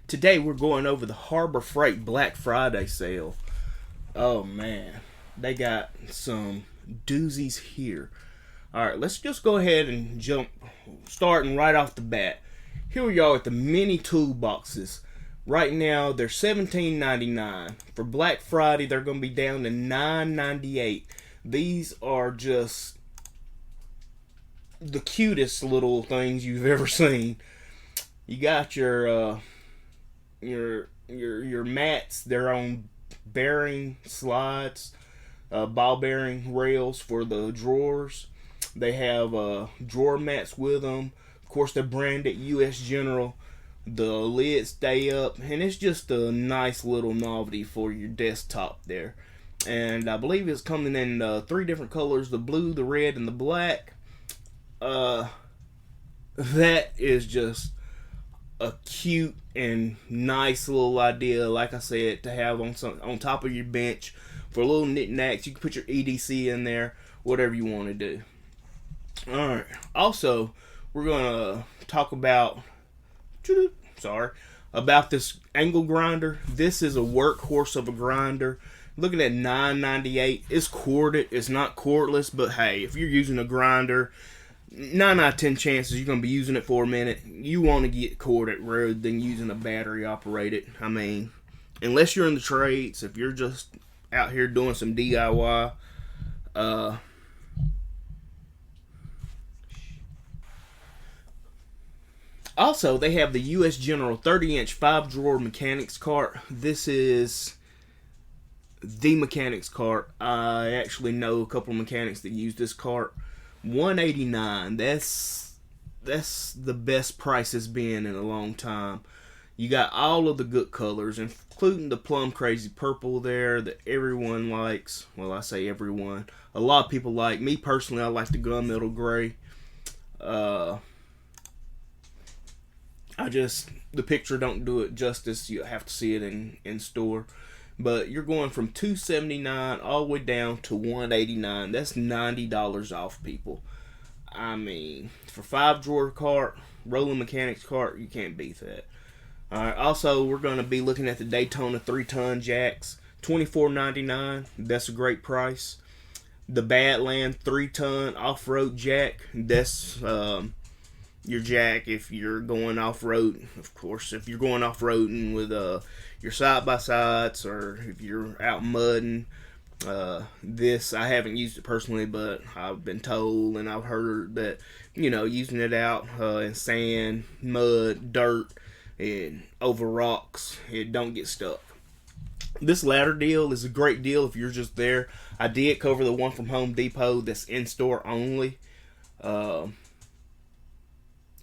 Today we're going over the Harbor Freight Black Friday sale. Oh man, they got some doozies here. Alright, let's just go ahead and jump, starting right off the bat. Here we are with the mini toolboxes. Right now they're $17.99. For Black Friday they're going to be down to $9.98. These are just the cutest little things you've ever seen. You got your mats. They're on bearing slides, ball bearing rails for the drawers. They have drawer mats with them. Of course, they're branded U.S. General. The lids stay up, and it's just a nice little novelty for your desktop there. And I believe it's coming in 3 different colors: the blue, the red, and the black. That is just a cute and nice little idea, like I said, to have on top of your bench for little knickknacks. You can put your EDC in there, whatever you want to do. Alright, also we're gonna talk about this angle grinder. This is a workhorse of a grinder. Looking at $9.98. It's corded, it's not cordless, but hey, if you're using a grinder, 9 out of 10 chances you're going to be using it for a minute. You want to get corded rather than using a battery operated. I mean, unless you're in the trades, if you're just out here doing some DIY, also, they have the U.S. General 30-inch 5-drawer mechanics cart. This is the mechanics cart. I actually know a couple of mechanics that use this cart. $189. That's the best price it's been in a long time. You got all of the good colors, including the plum crazy purple there that everyone likes. Well, I say everyone. A lot of people like. Me personally, I like the gunmetal gray. The picture don't do it justice. You have to see it in store. But you're going from $279 all the way down to $189. That's $90 off, people. I mean, for 5-drawer cart, rolling mechanics cart, you can't beat that. Alright, also we're going to be looking at the Daytona 3-ton jacks. $24.99. That's a great price. The Badland 3-ton off-road jack. That's your jack if you're going off-road. Of course, if you're going off-roading with your side-by-sides, or if you're out mudding. This, I haven't used it personally, but I've been told and I've heard that, using it out in sand, mud, dirt, and over rocks, it don't get stuck. This ladder deal is a great deal if you're just there. I did cover the one from Home Depot that's in-store only.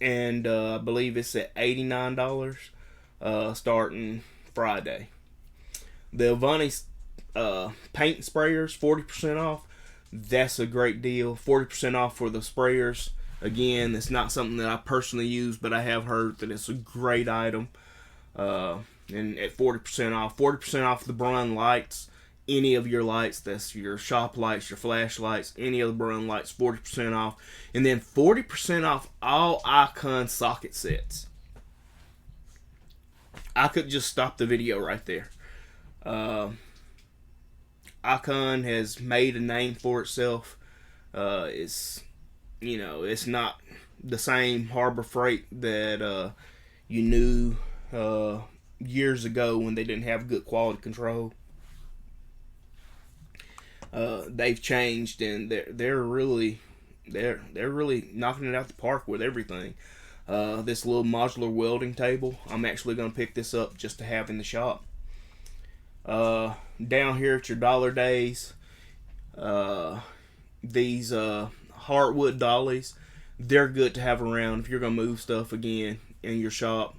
And I believe it's at $89 starting Friday. The Avani paint sprayers, 40% off. That's a great deal. 40% off for the sprayers. Again, it's not something that I personally use, but I have heard that it's a great item. And at 40% off. 40% off the Brun lights. Any of your lights, that's your shop lights, your flashlights, any of the Brun lights, 40% off. And then 40% off all Icon socket sets. I could just stop the video right there. Icon has made a name for itself. It's not the same Harbor Freight that you knew years ago when they didn't have good quality control. They've changed, and they're really knocking it out the park with everything. This little modular welding table, I'm actually going to pick this up just to have in the shop. Down here at your Dollar Days, these hardwood dollies, they're good to have around if you're going to move stuff again in your shop.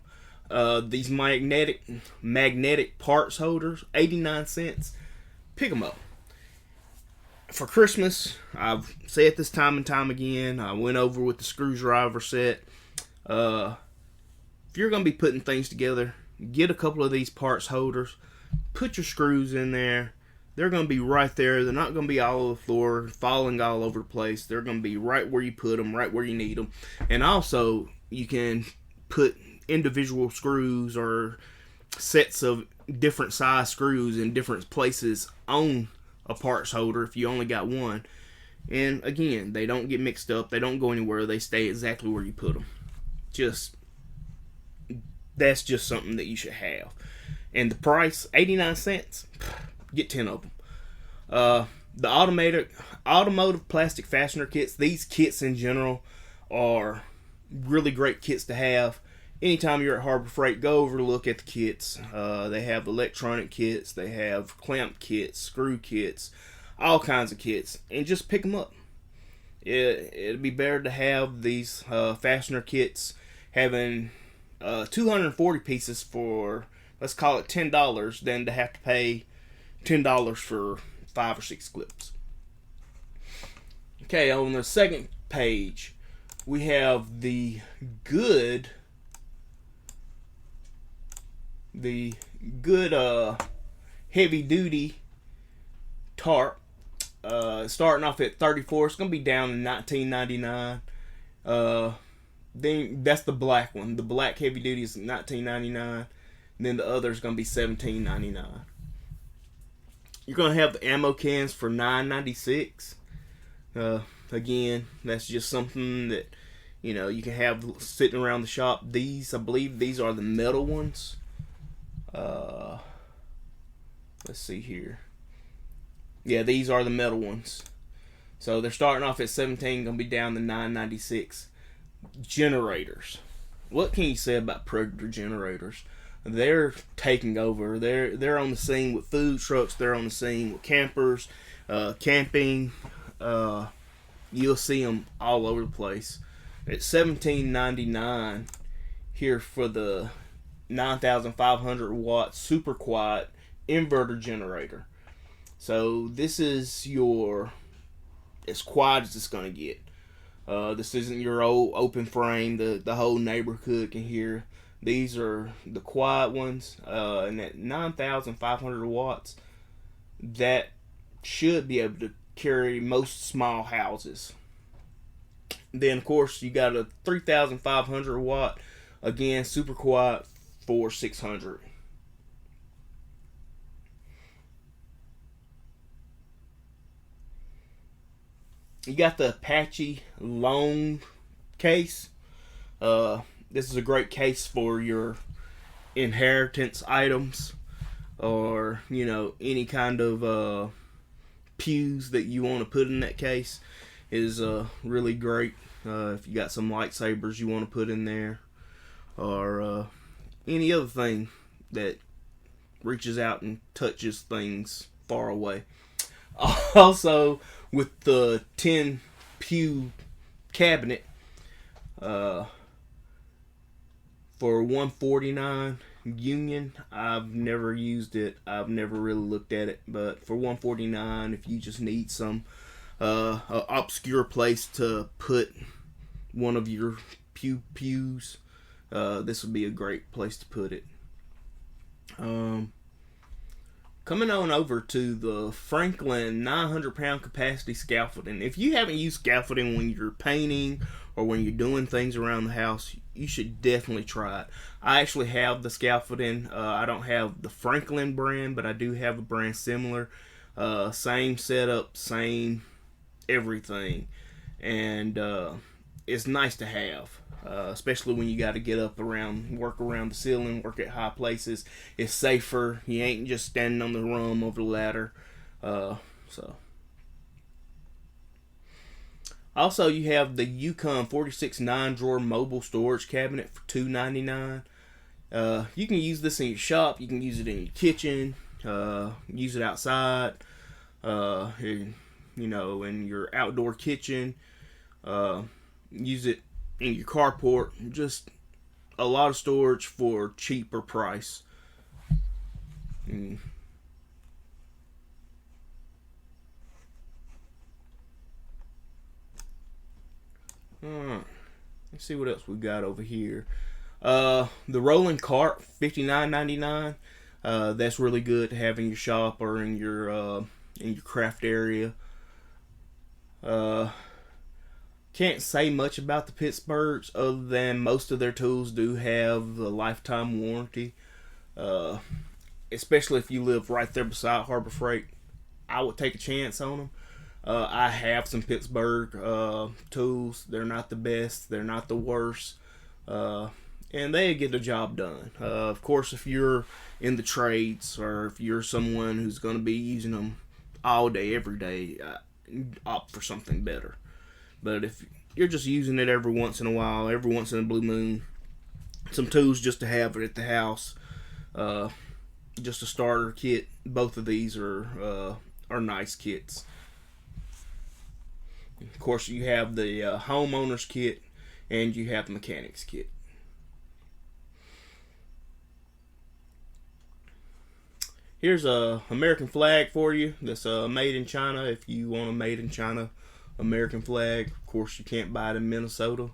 These magnetic parts holders, 89 cents. Pick them up. For Christmas, I've said this time and time again, I went over with the screwdriver set. If you're going to be putting things together, get a couple of these parts holders, put your screws in there. They're going to be right there. They're not going to be all over the floor, falling all over the place. They're going to be right where you put them, right where you need them. And also, you can put individual screws or sets of different size screws in different places on a parts holder if you only got one. And again, they don't get mixed up. They don't go anywhere. They stay exactly where you put them. That's just something that you should have. And the price, 89 cents. Get 10 of them. The automotive plastic fastener kits. These kits in general are really great kits to have. Anytime you're at Harbor Freight, go over and look at the kits. They have electronic kits. They have clamp kits, screw kits, all kinds of kits. And just pick them up. It'd be better to have these fastener kits having 240 pieces for, let's call it $10, than to have to pay $10 for 5 or 6 clips. Okay, on the second page, we have the good heavy duty tarp. Starting off at $34. It's gonna be down in $19.99. Then that's the black one. The black heavy duty is $19.99. Then the other is gonna be $17.99. You're gonna have the ammo cans for $9.96. Again, that's just something that you can have sitting around the shop. These, I believe, these are the metal ones. Let's see here. Yeah, these are the metal ones. So they're starting off at $17, gonna be down to $9.96. Generators. What can you say about Predator generators? They're taking over. They're on the scene with food trucks. They're on the scene with campers, camping. You'll see them all over the place. It's $17.99 here for the 9,500 watt super quiet inverter generator. So this is as quiet as it's gonna get. This isn't your old open frame the whole neighborhood can hear. These are the quiet ones, and at 9,500 watts, that should be able to carry most small houses. Then, of course, you got a 3,500 watt, again, super quiet for $600. You got the Apache Lone case. This is a great case for your inheritance items, or any kind of pews that you want to put in that case. Is really great. If you got some lightsabers you want to put in there, or any other thing that reaches out and touches things far away. Also, with the 10 pew cabinet, for $149 Union, I've never used it. I've never really looked at it, but for $149, if you just need some obscure place to put one of your pews, this would be a great place to put it. Coming on over to the Franklin 900-pound capacity scaffolding. If you haven't used scaffolding when you're painting or when you're doing things around the house, you should definitely try it. I actually have the scaffolding. I don't have the Franklin brand, but I do have a brand similar. Same setup, same everything. And it's nice to have. Especially when you got to get up around, work around the ceiling, work at high places. It's safer. You ain't just standing on the rung over the ladder. Also, you have the Yukon 46 9-drawer mobile storage cabinet for $2.99. You can use this in your shop. You can use it in your kitchen. Use it outside. In your outdoor kitchen. Use it in your carport. Just a lot of storage for cheaper price. Let's see what else we got over here. The rolling cart, $59.99. That's really good to have in your shop or in your craft area. Can't say much about the Pittsburghs other than most of their tools do have the lifetime warranty. Uh, Especially if you live right there beside Harbor Freight, I would take a chance on them. I have some Pittsburgh tools. They're not the best. They're not the worst. And they get the job done. Of course, if you're in the trades or if you're someone who's going to be using them all day, every day, opt for something better. But if you're just using it every once in a while, every once in a blue moon, some tools just to have it at the house, just a starter kit. Both of these are nice kits. Of course, you have the homeowner's kit and you have the mechanic's kit. Here's a American flag for you that's made in China. If you want a made in China American flag, of course you can't buy it in Minnesota.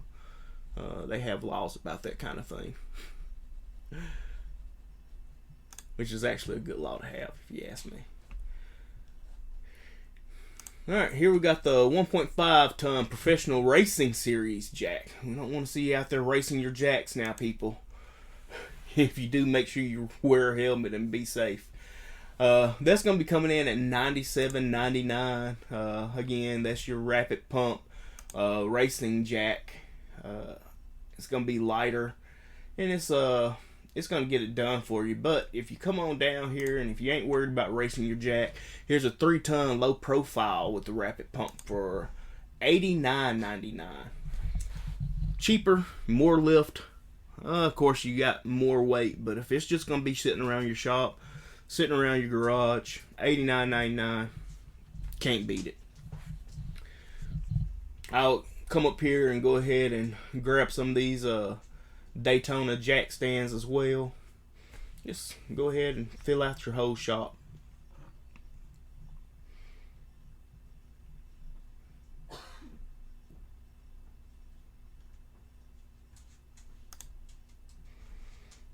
They have laws about that kind of thing, which is actually a good law to have, if you ask me. Alright, here we got the 1.5 ton professional racing series jack. We don't want to see you out there racing your jacks now, people. If you do, make sure you wear a helmet and be safe. That's going to be coming in at $97.99. Again, that's your rapid pump racing jack. It's going to be lighter, and it's going to get it done for you. But if you come on down here and if you ain't worried about racing your jack, here's a 3-ton low profile with the rapid pump for $89.99. Cheaper, more lift. Of course, you got more weight, but if it's just going to be sitting around your shop, sitting around your garage, $89.99, can't beat it. I'll come up here and go ahead and grab some of these Daytona jack stands as well. Just go ahead and fill out your whole shop.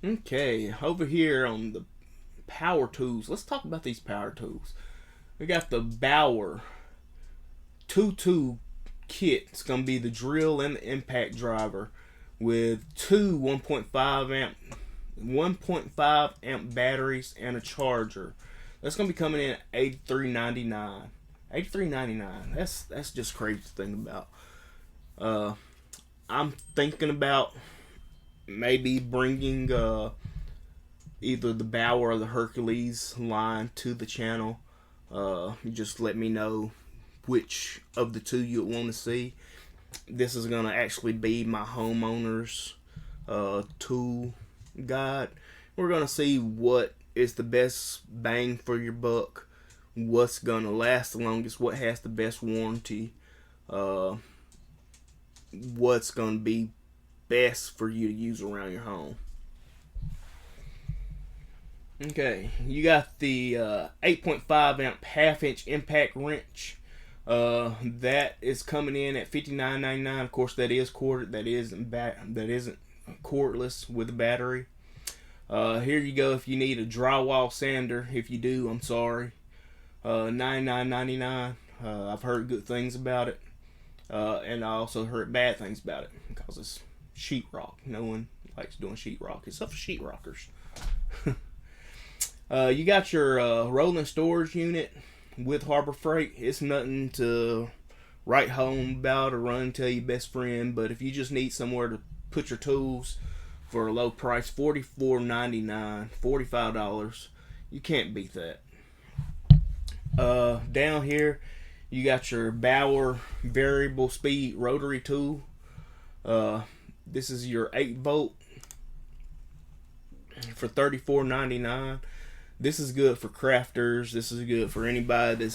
Okay, over here on the power tools, let's talk about these power tools. We got the Bauer 2-2 kit. It's going to be the drill and the impact driver with two 1.5 amp batteries and a charger. That's going to be coming in at $83.99. $83.99. That's just crazy to think about. I'm thinking about maybe bringing either the Bauer or the Hercules line to the channel. Just let me know which of the two you want to see. This is going to actually be my homeowner's tool guide. We're going to see what is the best bang for your buck, what's going to last the longest, what has the best warranty, what's going to be best for you to use around your home. Okay, you got the 8.5 amp half-inch impact wrench. That is coming in at $59.99. Of course, that is corded. That isn't cordless with a battery. Here you go. If you need a drywall sander, if you do, I'm sorry. $99.99. I've heard good things about it, and I also heard bad things about it because it's sheetrock. No one likes doing sheetrock except for sheetrockers. You got your rolling storage unit with Harbor Freight. It's nothing to write home about or run and tell your best friend, but if you just need somewhere to put your tools for a low price, $44.99, $45, you can't beat that. Down here, you got your Bauer variable speed rotary tool. This is your 8 volt for $34.99. This is good for crafters. This is good for anybody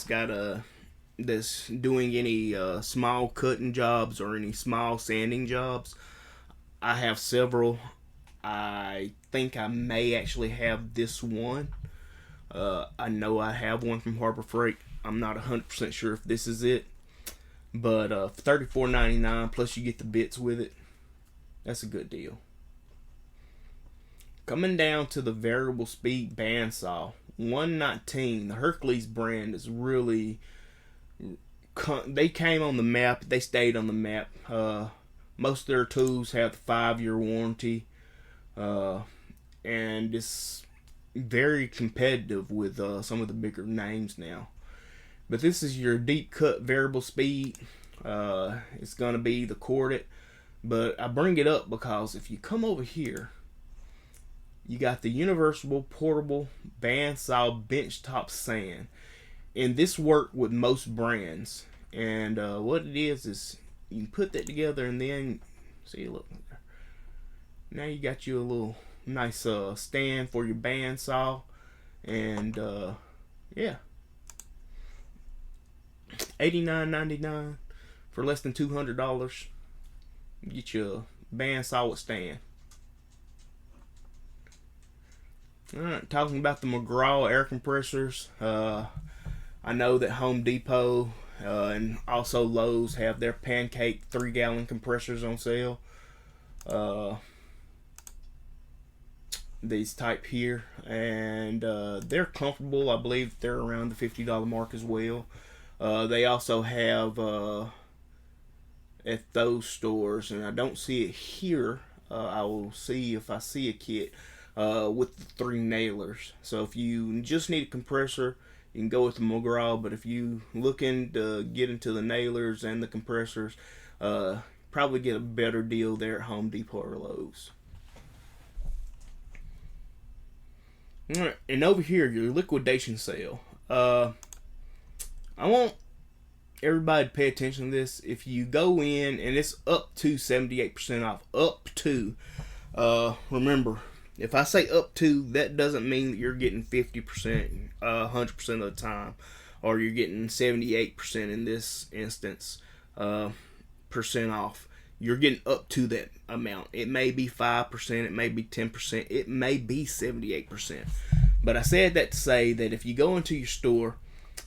that's doing any small cutting jobs or any small sanding jobs. I have several. I think I may actually have this one. I know I have one from Harbor Freight. I'm not 100% sure if this is it, but for $34.99 plus you get the bits with it, that's a good deal. Coming down to the variable speed bandsaw, 119. The Hercules brand is really, they came on the map. They stayed on the map. Most of their tools have the 5-year warranty, and very competitive with some of the bigger names now. But this is your deep cut variable speed. It's going to be the corded. But I bring it up because if you come over here, you got the universal portable bandsaw benchtop sand. And this worked with most brands. And what it is you can put that together and then, see, look. Now you got you a little nice stand for your bandsaw. And yeah. $89.99 for less than $200. Get you a bandsaw with stand. Alright, talking about the McGraw air compressors. I know that Home Depot and also Lowe's have their pancake 3-gallon compressors on sale. These type here, and they're comfortable. I believe they're around the $50 mark as well. They also have at those stores, and I don't see it here. I will see if I see a kit with the 3 nailers. So if you just need a compressor, you can go with the McGraw. But if you looking to get into the nailers and the compressors, probably get a better deal there at Home Depot or Lowe's. All right, and over here, your liquidation sale. I want everybody to pay attention to this. If you go in, and it's up to 78% off, up to. Remember, if I say up to, that doesn't mean that you're getting 50%, 100% of the time, or you're getting 78% in this instance, percent off. You're getting up to that amount. It may be 5%, it may be 10%, it may be 78%. But I said that to say that if you go into your store,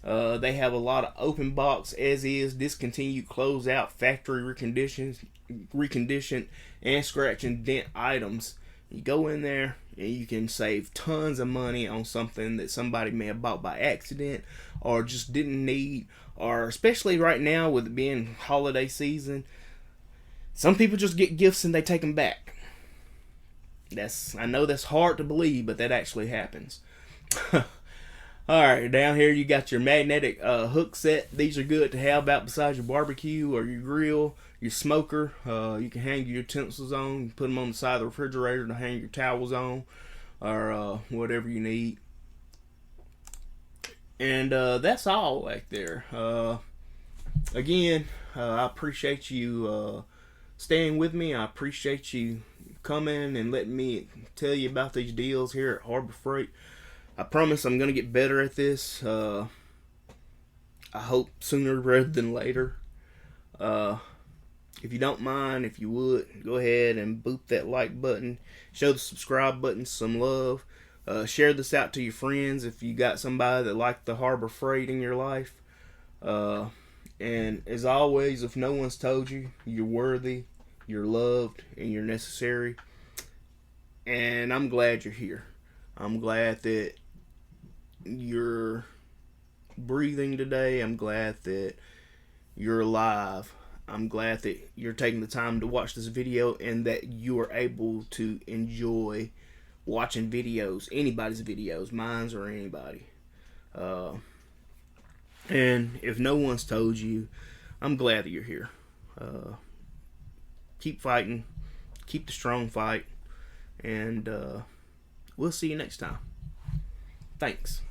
they have a lot of open box, as is, discontinued, close out, factory reconditioned, and scratch and dent items. You go in there and you can save tons of money on something that somebody may have bought by accident or just didn't need, or especially right now with it being holiday season. Some people just get gifts and they take them back. I know that's hard to believe, but that actually happens. Alright, down here you got your magnetic hook set. These are good to have out beside your barbecue or your grill, your smoker. You can hang your utensils on, you put them on the side of the refrigerator to hang your towels on, or whatever you need. And that's all back there. Again, I appreciate you staying with me. I appreciate you coming and letting me tell you about these deals here at Harbor Freight. I promise I'm going to get better at this. I hope sooner rather than later. If you don't mind, if you would, go ahead and boop that like button. Show the subscribe button some love. Share this out to your friends if you got somebody that liked the Harbor Freight in your life. And as always, if no one's told you, you're worthy, you're loved, and you're necessary. And I'm glad you're here. I'm glad that you're breathing today. I'm glad that you're alive. I'm glad that you're taking the time to watch this video and that you are able to enjoy watching videos, anybody's videos, mine's or anybody. And if no one's told you, I'm glad that you're here. Keep fighting. Keep the strong fight. And we'll see you next time. Thanks.